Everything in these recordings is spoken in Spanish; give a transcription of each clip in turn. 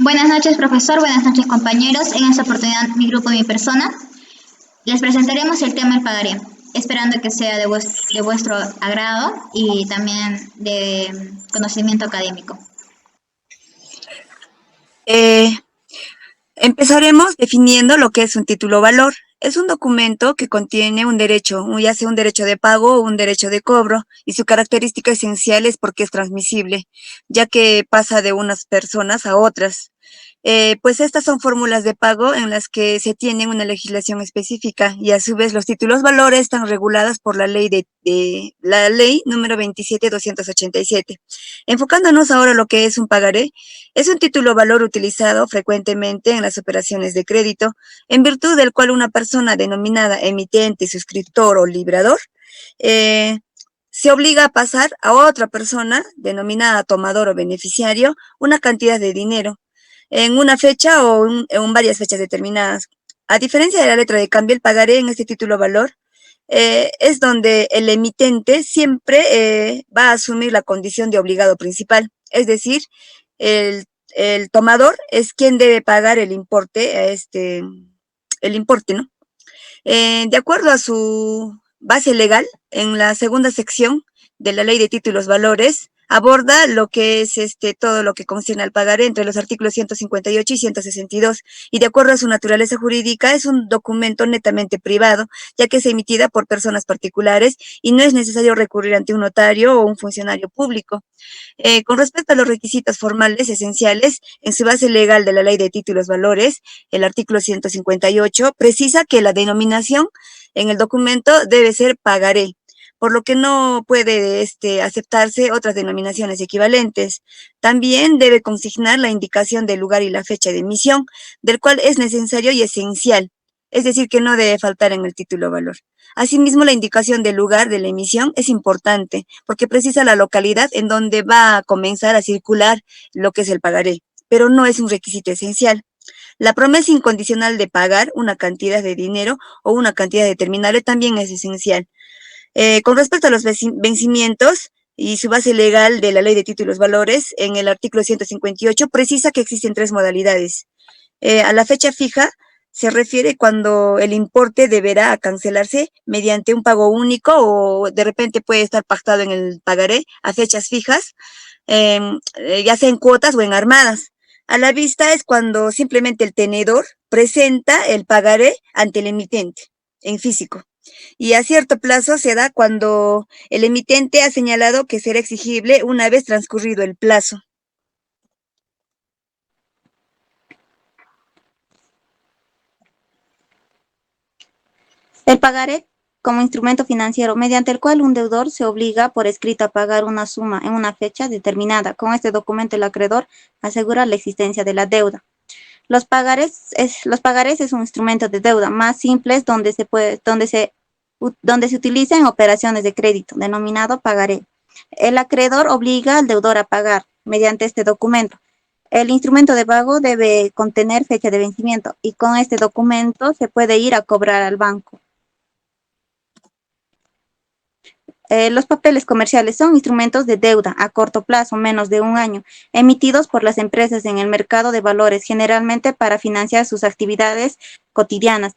Buenas noches, profesor. Buenas noches, compañeros. En esta oportunidad, mi grupo y mi persona, les presentaremos el tema del pagaré, esperando que sea de vuestro agrado y también de conocimiento académico. Empezaremos definiendo lo que es un título valor. Es un documento que contiene un derecho, ya sea un derecho de pago o un derecho de cobro, y su característica esencial es porque es transmisible, ya que pasa de unas personas a otras. Pues estas son fórmulas de pago en las que se tiene una legislación específica y a su vez los títulos valores están reguladas por la ley la ley número 27.287. Enfocándonos ahora a lo que es un pagaré, es un título valor utilizado frecuentemente en las operaciones de crédito, en virtud del cual una persona denominada emitente, suscriptor o librador se obliga a pasar a otra persona denominada tomador o beneficiario una cantidad de dinero en una fecha o en varias fechas determinadas. A diferencia de la letra de cambio, el pagaré en este título valor es donde el emitente siempre va a asumir la condición de obligado principal, es decir, el tomador es quien debe pagar el importe, ¿no? De acuerdo a su base legal, en la segunda sección de la Ley de Títulos Valores, aborda lo que es todo lo que concierne al pagaré entre los artículos 158 y 162, y de acuerdo a su naturaleza jurídica es un documento netamente privado, ya que es emitida por personas particulares y no es necesario recurrir ante un notario o un funcionario público. Con respecto a los requisitos formales esenciales, en su base legal de la Ley de Títulos Valores, el artículo 158 precisa que la denominación en el documento debe ser pagaré, por lo que no puede aceptarse otras denominaciones equivalentes. También debe consignar la indicación del lugar y la fecha de emisión, del cual es necesario y esencial, es decir, que no debe faltar en el título valor. Asimismo, la indicación del lugar de la emisión es importante porque precisa la localidad en donde va a comenzar a circular lo que es el pagaré, pero no es un requisito esencial. La promesa incondicional de pagar una cantidad de dinero o una cantidad determinable también es esencial. Con respecto a los vencimientos y su base legal de la Ley de Títulos Valores, en el artículo 158 precisa que existen tres modalidades. A la fecha fija se refiere cuando el importe deberá cancelarse mediante un pago único o de repente puede estar pactado en el pagaré a fechas fijas, ya sea en cuotas o en armadas. A la vista es cuando simplemente el tenedor presenta el pagaré ante el emitente en físico. Y a cierto plazo se da cuando el emitente ha señalado que será exigible una vez transcurrido el plazo. El pagaré como instrumento financiero mediante el cual un deudor se obliga por escrito a pagar una suma en una fecha determinada. Con este documento el acreedor asegura la existencia de la deuda. Los pagarés es un instrumento de deuda más simples donde se utiliza en operaciones de crédito, denominado pagaré. El acreedor obliga al deudor a pagar mediante este documento. El instrumento de pago debe contener fecha de vencimiento y con este documento se puede ir a cobrar al banco. Los papeles comerciales son instrumentos de deuda a corto plazo, menos de un año, emitidos por las empresas en el mercado de valores, generalmente para financiar sus actividades cotidianas.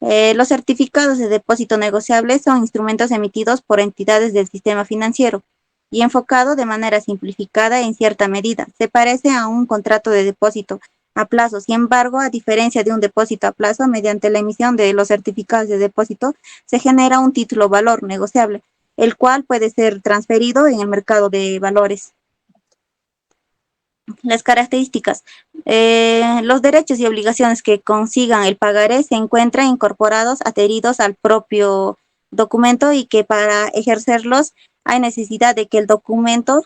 Los certificados de depósito negociables son instrumentos emitidos por entidades del sistema financiero y enfocado de manera simplificada en cierta medida. Se parece a un contrato de depósito a plazo. Sin embargo, a diferencia de un depósito a plazo, mediante la emisión de los certificados de depósito se genera un título valor negociable, el cual puede ser transferido en el mercado de valores. Las características. Los derechos y obligaciones que consigan el pagaré se encuentran incorporados, adheridos al propio documento y que para ejercerlos hay necesidad de que el documento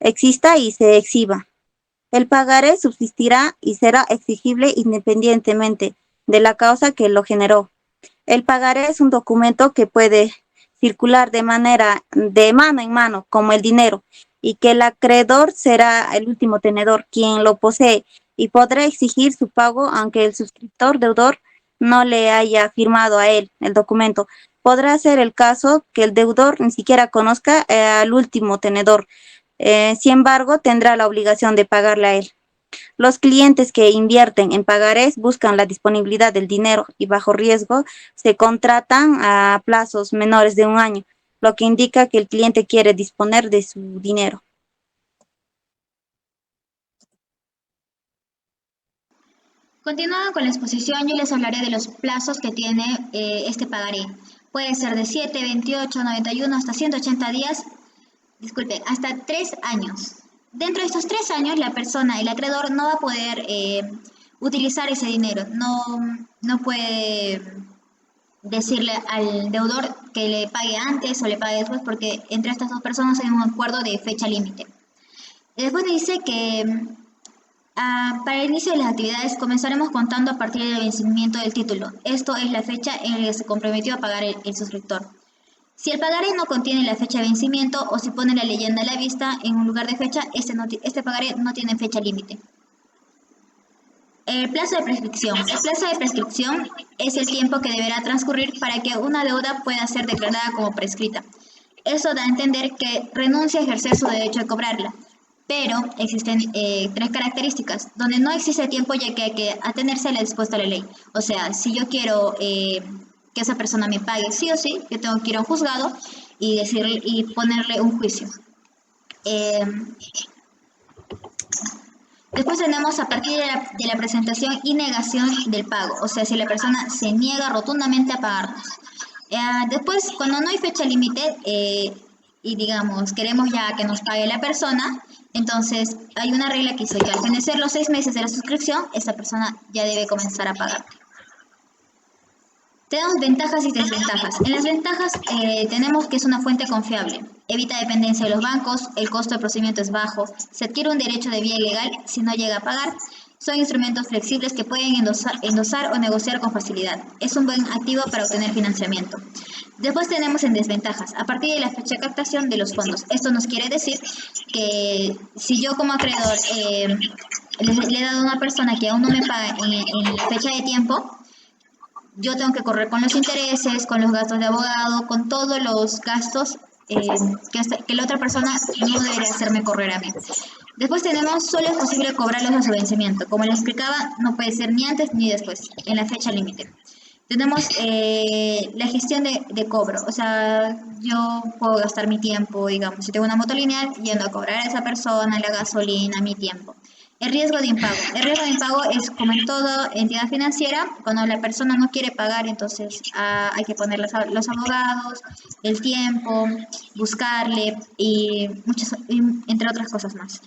exista y se exhiba. El pagaré subsistirá y será exigible independientemente de la causa que lo generó. El pagaré es un documento que puede circular de manera de mano en mano, como el dinero, y que el acreedor será el último tenedor, quien lo posee, y podrá exigir su pago aunque el suscriptor deudor no le haya firmado a él el documento. Podrá ser el caso que el deudor ni siquiera conozca al último tenedor. Sin embargo, tendrá la obligación de pagarle a él. Los clientes que invierten en pagarés buscan la disponibilidad del dinero y bajo riesgo se contratan a plazos menores de un año, lo que indica que el cliente quiere disponer de su dinero. Continuando con la exposición, yo les hablaré de los plazos que tiene este pagaré. Puede ser de 7, 28, 91 hasta 180 días, disculpe, hasta 3 años. Dentro de estos 3 años, la persona, el acreedor, no va a poder utilizar ese dinero, no puede decirle al deudor que le pague antes o le pague después, porque entre estas dos personas hay un acuerdo de fecha límite. Después dice que para el inicio de las actividades comenzaremos contando a partir del vencimiento del título. Esto es la fecha en la que se comprometió a pagar el suscriptor. Si el pagaré no contiene la fecha de vencimiento o si pone la leyenda a la vista en un lugar de fecha, este pagaré no tiene fecha límite. El plazo de prescripción. El plazo de prescripción es el tiempo que deberá transcurrir para que una deuda pueda ser declarada como prescrita. Eso da a entender que renuncia a ejercer su derecho de cobrarla. Pero existen 3 características, donde no existe tiempo ya que hay que atenerse a la dispuesta de la ley. O sea, si yo quiero que esa persona me pague sí o sí, yo tengo que ir a un juzgado y decirle y ponerle un juicio. Después tenemos a partir de la presentación y negación del pago, o sea, si la persona se niega rotundamente a pagarnos. Después, cuando no hay fecha límite y digamos queremos ya que nos pague la persona, entonces hay una regla que dice que al fenecer los 6 meses de la suscripción, esta persona ya debe comenzar a pagar. Tenemos ventajas y desventajas. En las ventajas tenemos que es una fuente confiable, evita dependencia de los bancos, el costo de procedimiento es bajo, se adquiere un derecho de vía ilegal si no llega a pagar, son instrumentos flexibles que pueden endosar o negociar con facilidad. Es un buen activo para obtener financiamiento. Después tenemos en desventajas, a partir de la fecha de captación de los fondos. Esto nos quiere decir que si yo como acreedor le he dado a una persona que aún no me paga en la fecha de tiempo, yo tengo que correr con los intereses, con los gastos de abogado, con todos los gastos que la otra persona no debería hacerme correr a mí. Después tenemos, solo es posible cobrarlos a su vencimiento. Como les explicaba, no puede ser ni antes ni después, en la fecha límite. Tenemos la gestión de cobro, o sea, yo puedo gastar mi tiempo, digamos, si tengo una moto lineal, yendo a cobrar a esa persona, la gasolina, mi tiempo. El riesgo de impago. El riesgo de impago es como en toda entidad financiera, cuando la persona no quiere pagar, entonces hay que poner los abogados, el tiempo, buscarle y entre otras cosas más.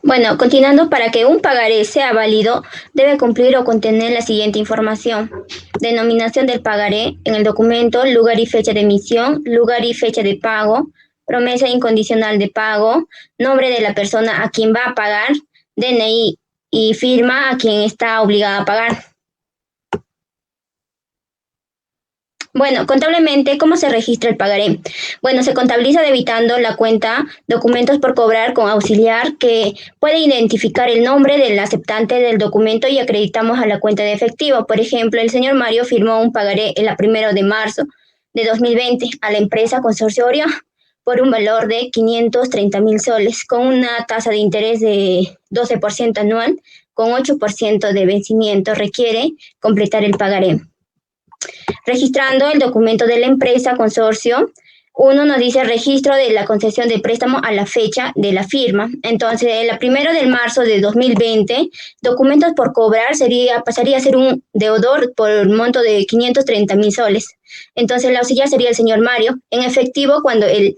Bueno, continuando, para que un pagaré sea válido, debe cumplir o contener la siguiente información. Denominación del pagaré en el documento, lugar y fecha de emisión, lugar y fecha de pago, promesa incondicional de pago, nombre de la persona a quien va a pagar, DNI y firma a quien está obligada a pagar. Bueno, contablemente, ¿cómo se registra el pagaré? Bueno, se contabiliza debitando la cuenta documentos por cobrar con auxiliar que puede identificar el nombre del aceptante del documento y acreditamos a la cuenta de efectivo. Por ejemplo, el señor Mario firmó un pagaré el 1 de marzo de 2020 a la empresa Consorcio por un valor de 530.000 soles con una tasa de interés de 12% anual con 8% de vencimiento. Requiere completar el pagaré. Registrando el documento de la empresa consorcio, uno nos dice registro de la concesión de préstamo a la fecha de la firma. Entonces, el 1 de marzo de 2020, documentos por cobrar pasaría a ser un deudor por el monto de 530.000 soles. Entonces, el auxiliar sería el señor Mario. En efectivo, cuando el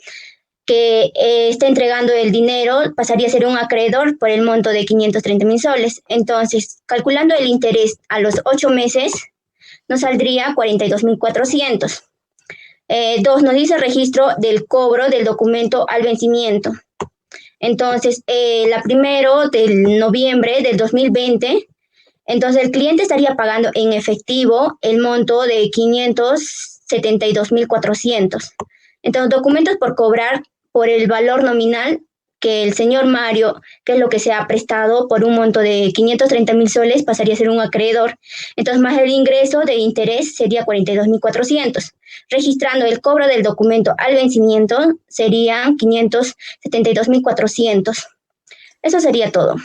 que está entregando el dinero pasaría a ser un acreedor por el monto de 530.000 soles. Entonces, calculando el interés a los 8 meses, nos saldría 42.400. 2, nos dice registro del cobro del documento al vencimiento. Entonces, el 1 de noviembre del 2020, entonces el cliente estaría pagando en efectivo el monto de 572.400. Entonces, documentos por cobrar por el valor nominal que el señor Mario, que es lo que se ha prestado por un monto de 530.000 soles, pasaría a ser un acreedor. Entonces, más el ingreso de interés sería 42.400. Registrando el cobro del documento al vencimiento serían 572.400. Eso sería todo.